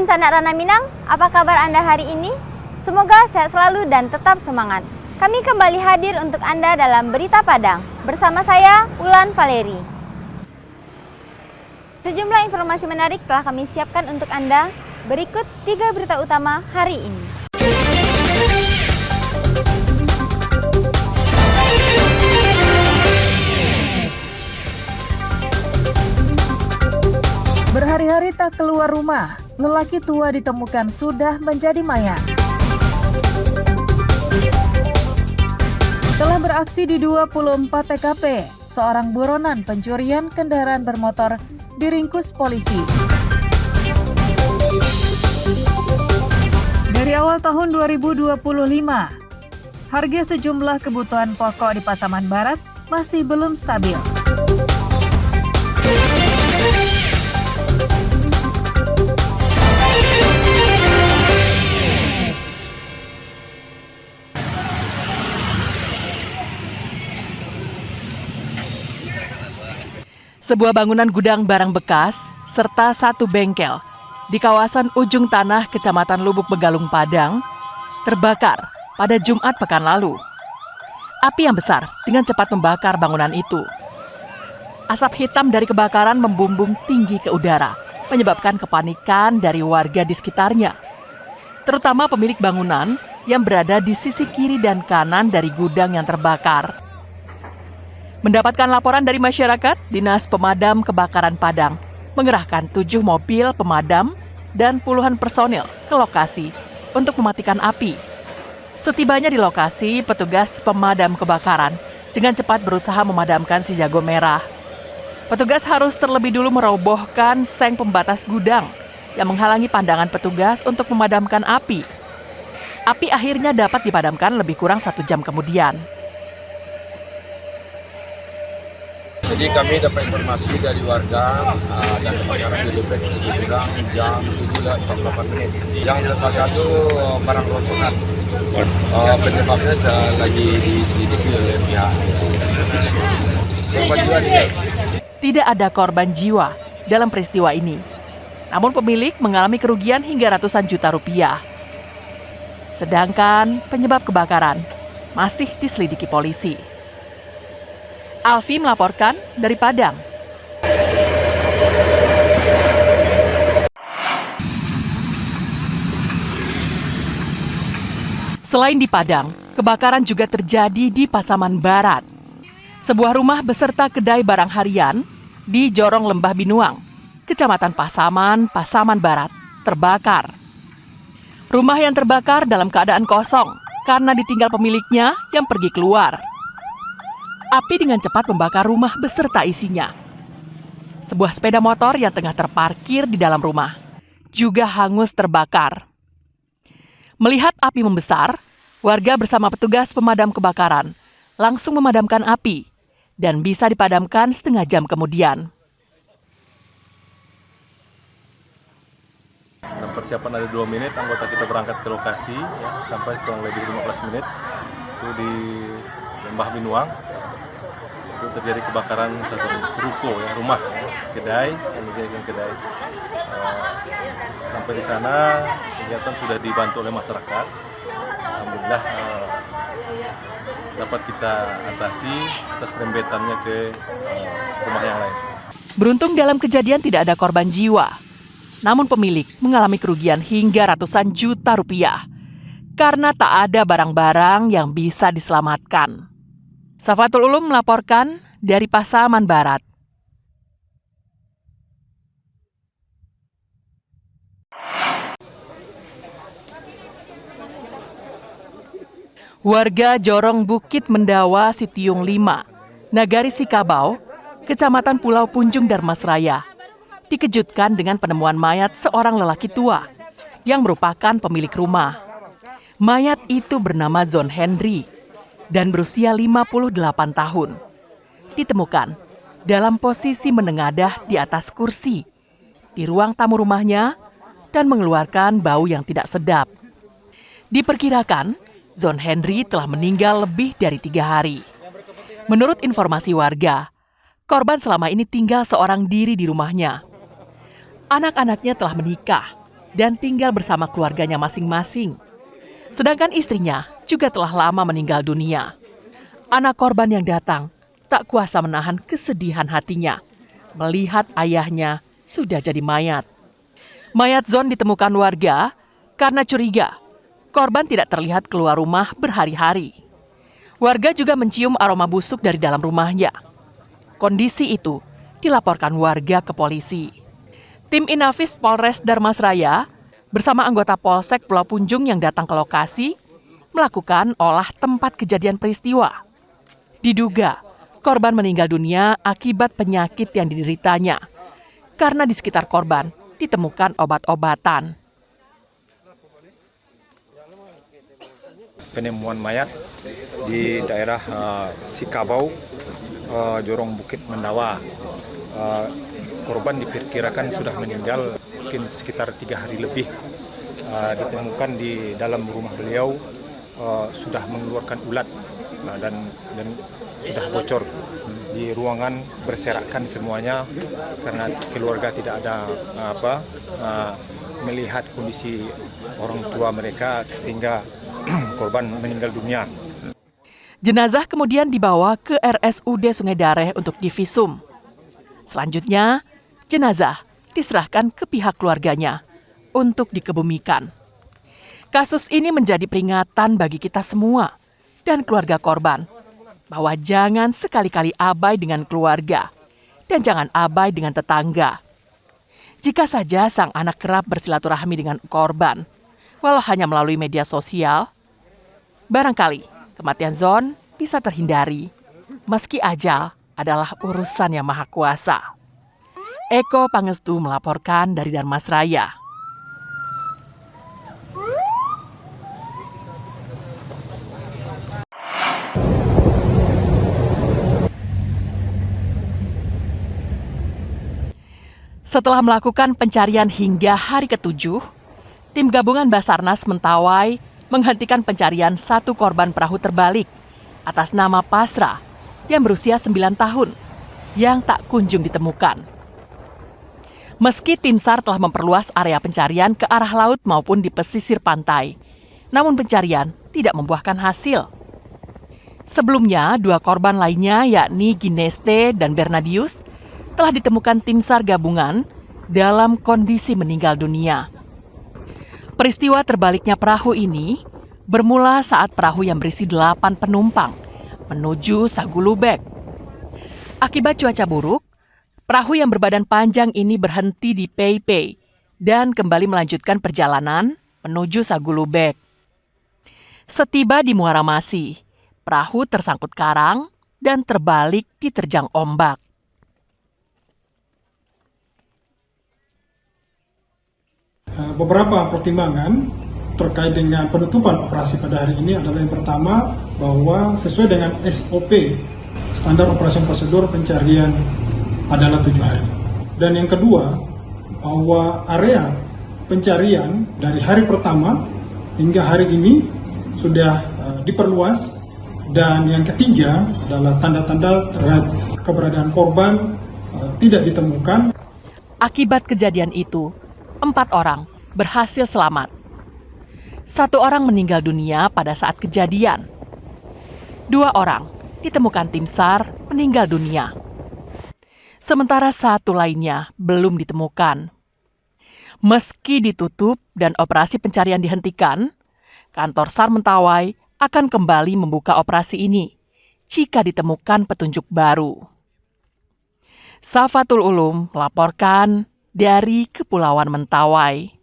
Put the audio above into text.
sanak Rana Minang, apa kabar Anda hari ini? Semoga sehat selalu dan tetap semangat. Kami kembali hadir untuk Anda dalam Berita Padang. Bersama saya, Ulan Valeri. Sejumlah informasi menarik telah kami siapkan untuk Anda. Berikut 3 berita utama hari ini. Berhari-hari tak keluar rumah, lelaki tua ditemukan sudah menjadi mayat. Telah beraksi di 24 TKP, seorang buronan pencurian kendaraan bermotor diringkus polisi. Dari awal tahun 2025, harga sejumlah kebutuhan pokok di Pasaman Barat masih belum stabil. Sebuah bangunan gudang barang bekas serta satu bengkel di kawasan Ujung Tanah, Kecamatan Lubuk Begalung, Padang, terbakar pada Jumat pekan lalu. Api yang besar dengan cepat membakar bangunan itu. Asap hitam dari kebakaran membumbung tinggi ke udara, menyebabkan kepanikan dari warga di sekitarnya, terutama pemilik bangunan yang berada di sisi kiri dan kanan dari gudang yang terbakar. Mendapatkan laporan dari masyarakat, Dinas Pemadam Kebakaran Padang mengerahkan 7 mobil pemadam dan puluhan personil ke lokasi untuk mematikan api. Setibanya di lokasi, petugas pemadam kebakaran dengan cepat berusaha memadamkan si jago merah. Petugas harus terlebih dulu merobohkan seng pembatas gudang yang menghalangi pandangan petugas untuk memadamkan api. Api akhirnya dapat dipadamkan lebih kurang 1 jam kemudian. Jadi kami dapat informasi dari warga dan kebakaran di Lubek itu bilang jam 7.48. Yang terbakar itu barang rongsokan. Penyebabnya lagi diselidiki oleh pihak korban jiwa. Tidak ada korban jiwa dalam peristiwa ini. Namun pemilik mengalami kerugian hingga ratusan juta rupiah. Sedangkan penyebab kebakaran masih diselidiki polisi. Alfi melaporkan dari Padang. Selain di Padang, kebakaran juga terjadi di Pasaman Barat. Sebuah rumah beserta kedai barang harian di Jorong Lembah Binuang, Kecamatan Pasaman, Pasaman Barat, terbakar. Rumah yang terbakar dalam keadaan kosong karena ditinggal pemiliknya yang pergi keluar. Api dengan cepat membakar rumah beserta isinya. Sebuah sepeda motor yang tengah terparkir di dalam rumah juga hangus terbakar. Melihat api membesar, warga bersama petugas pemadam kebakaran langsung memadamkan api dan bisa dipadamkan setengah jam kemudian. Dan persiapan ada 2 menit, anggota kita berangkat ke lokasi ya, sampai kurang lebih 15 menit itu di Lembah Binuang. Itu terjadi kebakaran satu ruko ya, rumah ya, kedai, kemudian kedai. Sampai di sana kegiatan sudah dibantu oleh masyarakat. Alhamdulillah dapat kita atasi atas rembetannya ke rumah yang lain. Beruntung dalam kejadian tidak ada korban jiwa. Namun pemilik mengalami kerugian hingga ratusan juta rupiah karena tak ada barang-barang yang bisa diselamatkan. Safatul Ulum melaporkan dari Pasaman Barat. Warga Jorong Bukit Mendawa Sitiung 5, Nagari Sikabau, Kecamatan Pulau Punjung Darmasraya, dikejutkan dengan penemuan mayat seorang lelaki tua yang merupakan pemilik rumah. Mayat itu bernama Zon Henry dan berusia 58 tahun. Ditemukan dalam posisi menengadah di atas kursi di ruang tamu rumahnya dan mengeluarkan bau yang tidak sedap. Diperkirakan, Zon Henry telah meninggal lebih dari 3 hari. Menurut informasi warga, korban selama ini tinggal seorang diri di rumahnya. Anak-anaknya telah menikah dan tinggal bersama keluarganya masing-masing. Sedangkan istrinya juga telah lama meninggal dunia. Anak korban yang datang tak kuasa menahan kesedihan hatinya melihat ayahnya sudah jadi mayat. Mayat Zon ditemukan warga karena curiga korban tidak terlihat keluar rumah berhari-hari. Warga juga mencium aroma busuk dari dalam rumahnya. Kondisi itu dilaporkan warga ke polisi. Tim Inafis Polres Darmasraya bersama anggota Polsek Pulau Punjung yang datang ke lokasi melakukan olah tempat kejadian peristiwa. Diduga korban meninggal dunia akibat penyakit yang dideritanya karena di sekitar korban ditemukan obat-obatan. Penemuan mayat di daerah Sikabau, Jorong Bukit Mendawa. Korban diperkirakan sudah meninggal mungkin sekitar 3 hari lebih. Ditemukan di dalam rumah beliau sudah mengeluarkan ulat dan sudah bocor di ruangan, berserakan semuanya karena keluarga tidak ada melihat kondisi orang tua mereka sehingga korban meninggal dunia. Jenazah kemudian dibawa ke RSUD Sungai Dareh untuk divisum. Selanjutnya, jenazah diserahkan ke pihak keluarganya untuk dikebumikan. Kasus ini menjadi peringatan bagi kita semua dan keluarga korban bahwa jangan sekali-kali abai dengan keluarga dan jangan abai dengan tetangga. Jika saja sang anak kerap bersilaturahmi dengan korban, walau hanya melalui media sosial, barangkali kematian Zon bisa terhindari, meski ajal adalah urusan yang maha kuasa. Eko Pangestu melaporkan dari Darmasraya. Setelah melakukan pencarian hingga hari ke-7, tim gabungan Basarnas Mentawai menghentikan pencarian satu korban perahu terbalik atas nama Pasrah yang berusia 9 tahun yang tak kunjung ditemukan. Meski tim SAR telah memperluas area pencarian ke arah laut maupun di pesisir pantai, namun pencarian tidak membuahkan hasil. Sebelumnya, 2 korban lainnya yakni Gineste dan Bernadius telah ditemukan tim SAR gabungan dalam kondisi meninggal dunia. Peristiwa terbaliknya perahu ini bermula saat perahu yang berisi 8 penumpang menuju Sagulubek. Akibat cuaca buruk, perahu yang berbadan panjang ini berhenti di Peipei dan kembali melanjutkan perjalanan menuju Sagulubek. Setiba di Muara Masih, perahu tersangkut karang dan terbalik diterjang ombak. Beberapa pertimbangan terkait dengan penutupan operasi pada hari ini adalah yang pertama bahwa sesuai dengan SOP, standar operasi prosedur pencarian adalah 7 hari. Dan yang kedua, bahwa area pencarian dari hari pertama hingga hari ini sudah diperluas. Dan yang ketiga adalah tanda-tanda terhadap keberadaan korban tidak ditemukan. Akibat kejadian itu, 4 orang berhasil selamat. 1 orang meninggal dunia pada saat kejadian. 2 orang ditemukan tim SAR meninggal dunia. Sementara 1 lainnya belum ditemukan. Meski ditutup dan operasi pencarian dihentikan, kantor SAR Mentawai akan kembali membuka operasi ini jika ditemukan petunjuk baru. Safatul Ulum melaporkan dari Kepulauan Mentawai.